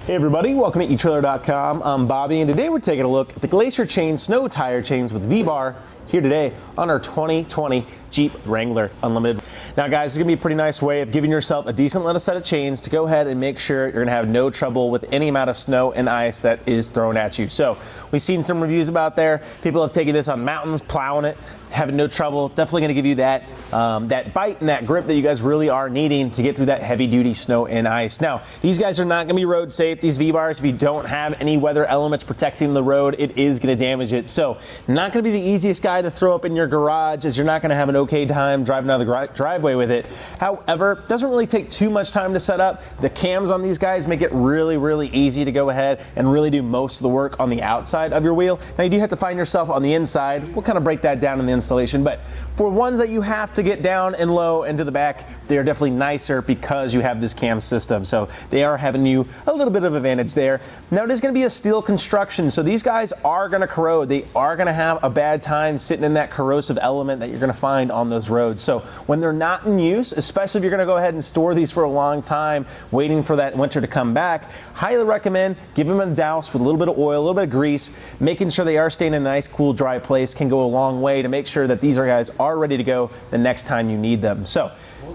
Hey everybody, welcome to etrailer.com. I'm Bobby, and today we're taking a look at the Glacier Chains snow tire chains with V-bar here today on our 2020 Jeep Wrangler Unlimited. Now guys, it's gonna be a pretty nice way of giving yourself a decent little set of chains to go ahead and make sure you're gonna have no trouble with any amount of snow and ice that is thrown at you. So we've seen some reviews about there. People have taken this on mountains, plowing it, having no trouble. Definitely gonna give you that, that bite and that grip that you guys really are needing to get through that heavy duty snow and ice. Now, these guys are not gonna be road safe, these V-bars. If you don't have any weather elements protecting the road, it is gonna damage it. So not gonna be the easiest guy to throw up in your garage, as you're not gonna have an okay time driving out of the driveway with it. However, it doesn't really take too much time to set up. The cams on these guys make it really, really easy to go ahead and really do most of the work on the outside of your wheel. Now you do have to find yourself on the inside. We'll kind of break that down in the installation, but for ones that you have to get down and low into the back, they are definitely nicer because you have this cam system. So they are having you a little bit of advantage there. Now it is going to be a steel construction, so these guys are going to corrode. They are going to have a bad time sitting in that corrosive element that you're going to find on those roads. So when they're not in use, especially if you're going to go ahead and store these for a long time, waiting for that winter to come back, highly recommend give them a douse with a little bit of oil, a little bit of grease, making sure they are staying in a nice, cool, dry place can go a long way to make sure that these guys are ready to go the next time you need them. So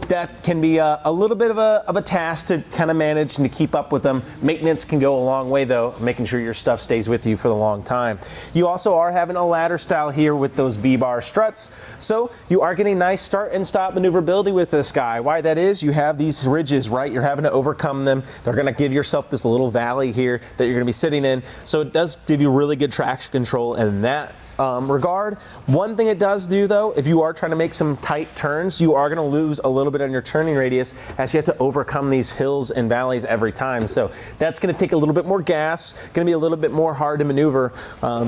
that can be a little bit of a task to kind of manage and to keep up with them. Maintenance can go a long way though, making sure your stuff stays with you for the long time. You also are having a ladder style here with those V-bar struts, so you are getting nice start and stop maneuverability with this guy. Why that is, you have these ridges, right? You're having to overcome them. They're going to give yourself this little valley here that you're going to be sitting in, so it does give you really good traction control in that regard. One thing it does do though, if you are trying to make some tight turns, you are going to lose a little bit on your turning radius as you have to overcome these hills and valleys every time. So that's going to take a little bit more gas, going to be a little bit more hard to maneuver.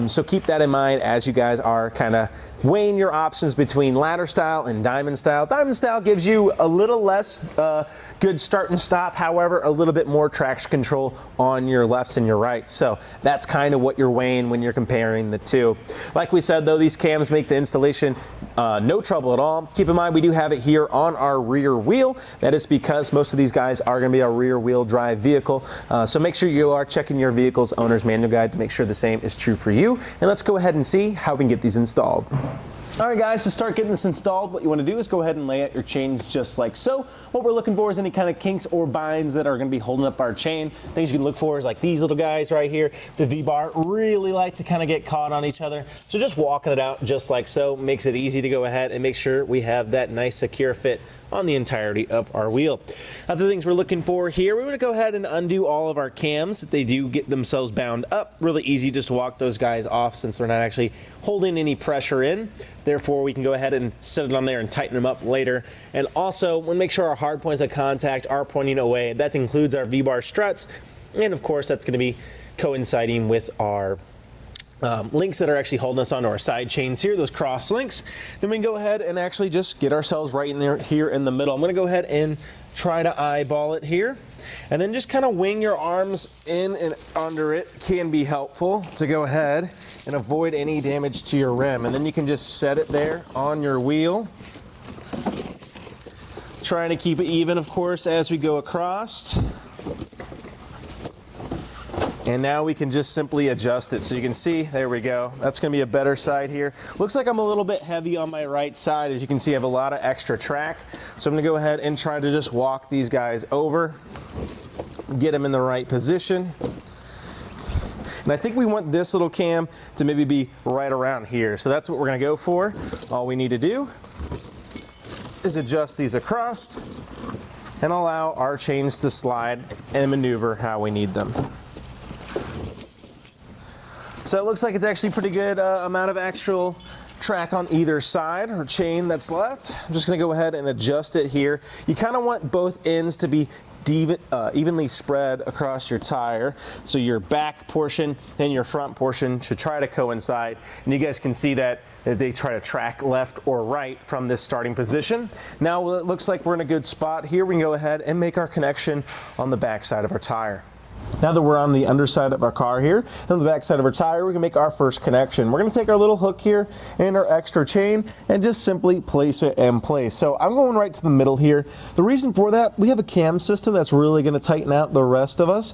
So keep that in mind as you guys are kind of weighing your options between ladder style and diamond style. Diamond style gives you a little less good start and stop, however, a little bit more traction control on your lefts and your rights. So that's kind of what you're weighing when you're comparing the two. Like we said though, these cams make the installation no trouble at all. Keep in mind we do have it here on our rear wheel. That is because most of these guys are going to be a rear wheel drive vehicle. So make sure you are checking your vehicle's owner's manual guide to make sure the same is true for you. And let's go ahead and see how we can get these installed. All right guys, to start getting this installed, what you want to do is go ahead and lay out your chains just like so. What we're looking for is any kind of kinks or binds that are going to be holding up our chain. Things you can look for is like these little guys right here. The V-bar really like to kind of get caught on each other. So just walking it out just like so makes it easy to go ahead and make sure we have that nice secure fit on the entirety of our wheel. Other things we're looking for here, we want to go ahead and undo all of our cams. They do get themselves bound up. Really easy just to walk those guys off since they're not actually holding any pressure in. Therefore, we can go ahead and set it on there and tighten them up later. And also, we'll make sure our hard points of contact are pointing away. That includes our V-bar struts. And of course, that's going to be coinciding with our links that are actually holding us onto our side chains here, those cross links. Then we can go ahead and actually just get ourselves right in there here in the middle. I'm going to go ahead and try to eyeball it here, and then just kind of wing your arms in and under it can be helpful to go ahead and avoid any damage to your rim. And then you can just set it there on your wheel, trying to keep it even of course as we go across. And now we can just simply adjust it. So you can see, there we go. That's gonna be a better side here. Looks like I'm a little bit heavy on my right side. As you can see, I have a lot of extra track. So I'm gonna go ahead and try to just walk these guys over, get them in the right position. And I think we want this little cam to maybe be right around here. So that's what we're gonna go for. All we need to do is adjust these across and allow our chains to slide and maneuver how we need them. So it looks like it's actually pretty good amount of actual track on either side or chain that's left. I'm just going to go ahead and adjust it here. You kind of want both ends to be evenly spread across your tire. So your back portion and your front portion should try to coincide. And you guys can see that they try to track left or right from this starting position. Now it looks like we're in a good spot here. We can go ahead and make our connection on the back side of our tire. Now that we're on the underside of our car here, on the back side of our tire, we can make our first connection. We're gonna take our little hook here and our extra chain and just simply place it in place. So I'm going right to the middle here. The reason for that, we have a cam system that's really gonna tighten out the rest of us.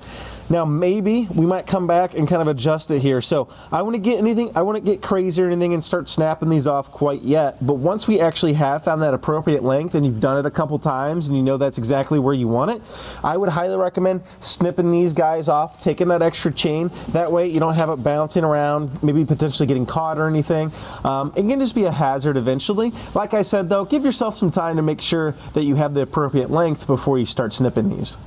Now maybe we might come back and kind of adjust it here. So I wouldn't get crazy or anything and start snapping these off quite yet. But once we actually have found that appropriate length and you've done it a couple times and you know that's exactly where you want it, I would highly recommend snipping these guys off, taking that extra chain. That way you don't have it bouncing around, maybe potentially getting caught or anything. It can just be a hazard eventually. Like I said though, give yourself some time to make sure that you have the appropriate length before you start snipping these.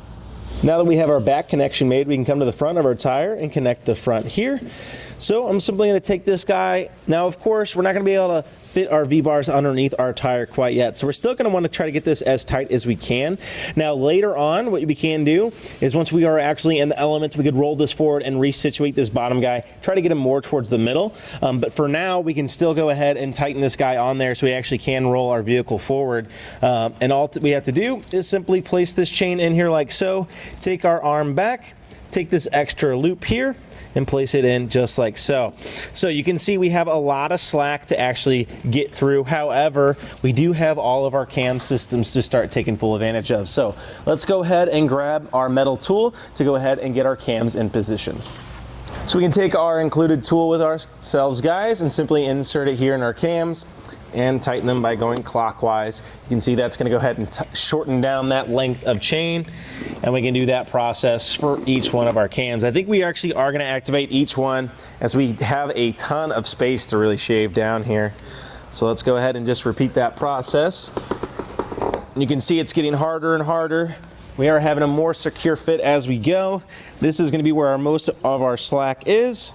Now that we have our back connection made, we can come to the front of our tire and connect the front here. So I'm simply going to take this guy. Now, of course, we're not going to be able to fit our V-bars underneath our tire quite yet. So we're still going to want to try to get this as tight as we can. Now, later on, what we can do is once we are actually in the elements, we could roll this forward and resituate this bottom guy, try to get him more towards the middle. But for now, we can still go ahead and tighten this guy on there so we actually can roll our vehicle forward. And all we have to do is simply place this chain in here like so, take our arm back, take this extra loop here, and place it in just like so. So you can see we have a lot of slack to actually get through. However, we do have all of our cam systems to start taking full advantage of. So let's go ahead and grab our metal tool to go ahead and get our cams in position. So we can take our included tool with ourselves, guys, and simply insert it here in our cams and tighten them by going clockwise. You can see that's going to go ahead and shorten down that length of chain, and we can do that process for each one of our cams. I think we actually are going to activate each one as we have a ton of space to really shave down here. So let's go ahead and just repeat that process. And you can see it's getting harder and harder. We are having a more secure fit as we go. This is going to be where most of our slack is.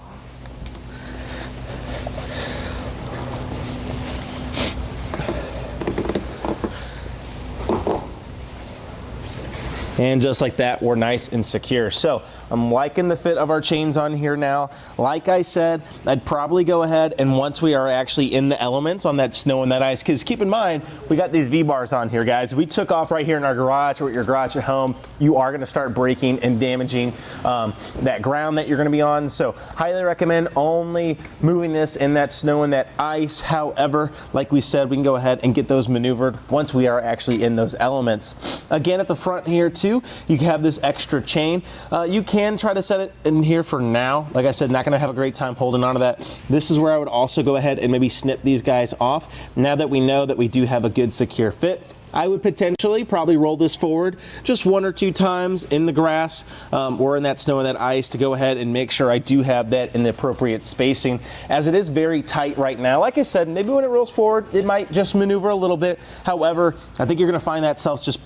And just like that, we're nice and secure. So I'm liking the fit of our chains on here now. Like I said, I'd probably go ahead and once we are actually in the elements on that snow and that ice, because keep in mind, we got these V-bars on here, guys. If we took off right here in our garage or at your garage at home, you are gonna start breaking and damaging that ground that you're gonna be on. So highly recommend only moving this in that snow and that ice. However, like we said, we can go ahead and get those maneuvered once we are actually in those elements. Again, at the front here too, you have this extra chain. You can try to set it in here for now. Like I said, not gonna have a great time holding onto that. This is where I would also go ahead and maybe snip these guys off. Now that we know that we do have a good secure fit, I would potentially probably roll this forward just 1 or 2 times in the grass or in that snow and that ice to go ahead and make sure I do have that in the appropriate spacing, as it is very tight right now. Like I said, maybe when it rolls forward, it might just maneuver a little bit. However, I think you're gonna find that self just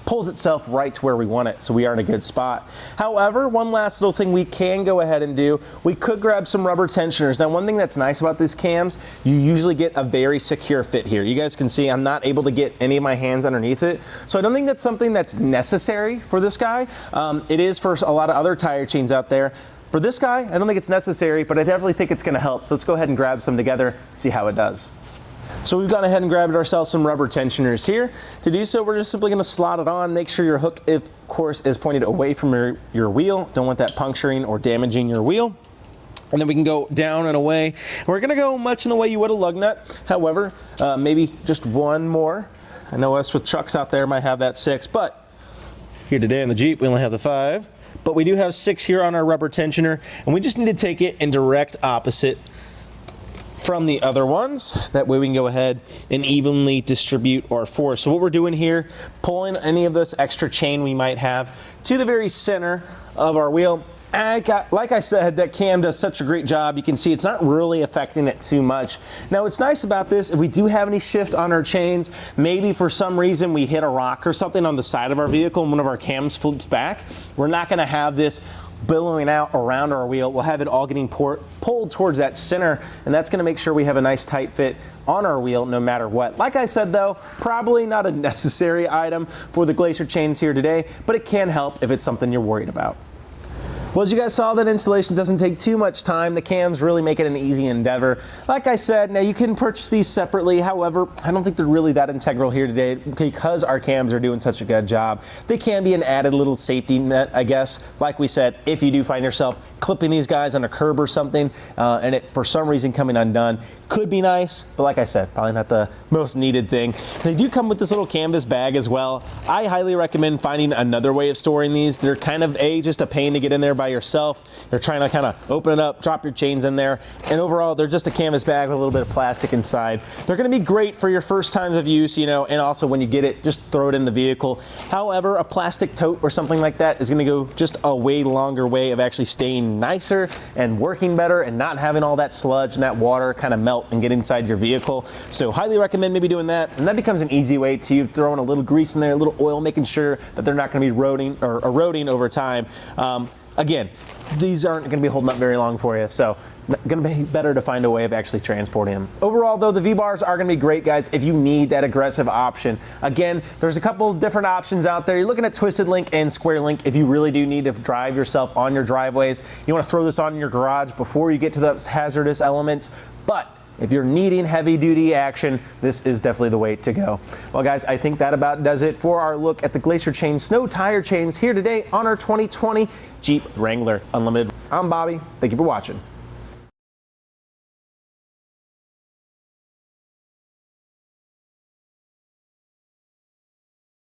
pulls itself right to where we want it, so we are in a good spot. However, one last little thing we can go ahead and do, we could grab some rubber tensioners. Now, one thing that's nice about these cams, you usually get a very secure fit here. You guys can see I'm not able to get any of my hands underneath it, so I don't think that's something that's necessary for this guy. It is for a lot of other tire chains out there. For this guy, I don't think it's necessary, but I definitely think it's gonna help. So let's go ahead and grab some together, see how it does. So we've gone ahead and grabbed ourselves some rubber tensioners here. To do so, we're just simply going to slot it on. Make sure your hook, of course, is pointed away from your wheel. Don't want that puncturing or damaging your wheel. And then we can go down and away. We're going to go much in the way you would a lug nut. However, maybe just one more. I know us with trucks out there might have that 6, but here today in the Jeep, we only have the 5. But we do have 6 here on our rubber tensioner, and we just need to take it in direct opposite from the other ones. That way we can go ahead and evenly distribute our force. So what we're doing here, pulling any of this extra chain we might have to the very center of our wheel. Like I said, that cam does such a great job. You can see it's not really affecting it too much. Now, what's nice about this, if we do have any shift on our chains, maybe for some reason we hit a rock or something on the side of our vehicle and one of our cams flips back, we're not gonna have this billowing out around our wheel. We'll have it all getting pulled towards that center, and that's going to make sure we have a nice tight fit on our wheel no matter what. Like I said though, probably not a necessary item for the Glacier chains here today, but it can help if it's something you're worried about. Well, as you guys saw, that installation doesn't take too much time. The cams really make it an easy endeavor. Like I said, now you can purchase these separately. However, I don't think they're really that integral here today because our cams are doing such a good job. They can be an added little safety net, I guess. Like we said, if you do find yourself clipping these guys on a curb or something and it for some reason coming undone, could be nice, but like I said, probably not the most needed thing. They do come with this little canvas bag as well. I highly recommend finding another way of storing these. They're kind of just a pain to get in there by yourself. They're trying to kind of open it up, drop your chains in there, and overall they're just a canvas bag with a little bit of plastic inside. They're going to be great for your first times of use, you know, and also when you get it, just throw it in the vehicle. However, a plastic tote or something like that is going to go just a way longer way of actually staying nicer and working better and not having all that sludge and that water kind of melt and get inside your vehicle. So highly recommend maybe doing that, and that becomes an easy way to you throwing a little grease in there, a little oil, making sure that they're not going to be eroding over time. Again, these aren't going to be holding up very long for you, so going to be better to find a way of actually transporting them. Overall, though, the V-bars are going to be great, guys, if you need that aggressive option. Again, there's a couple of different options out there. You're looking at Twisted Link and Square Link if you really do need to drive yourself on your driveways. You want to throw this on in your garage before you get to those hazardous elements, but if you're needing heavy-duty action, this is definitely the way to go. Well, guys, I think that about does it for our look at the Glacier Chains Snow Tire Chains here today on our 2020 Jeep Wrangler Unlimited. I'm Bobby. Thank you for watching.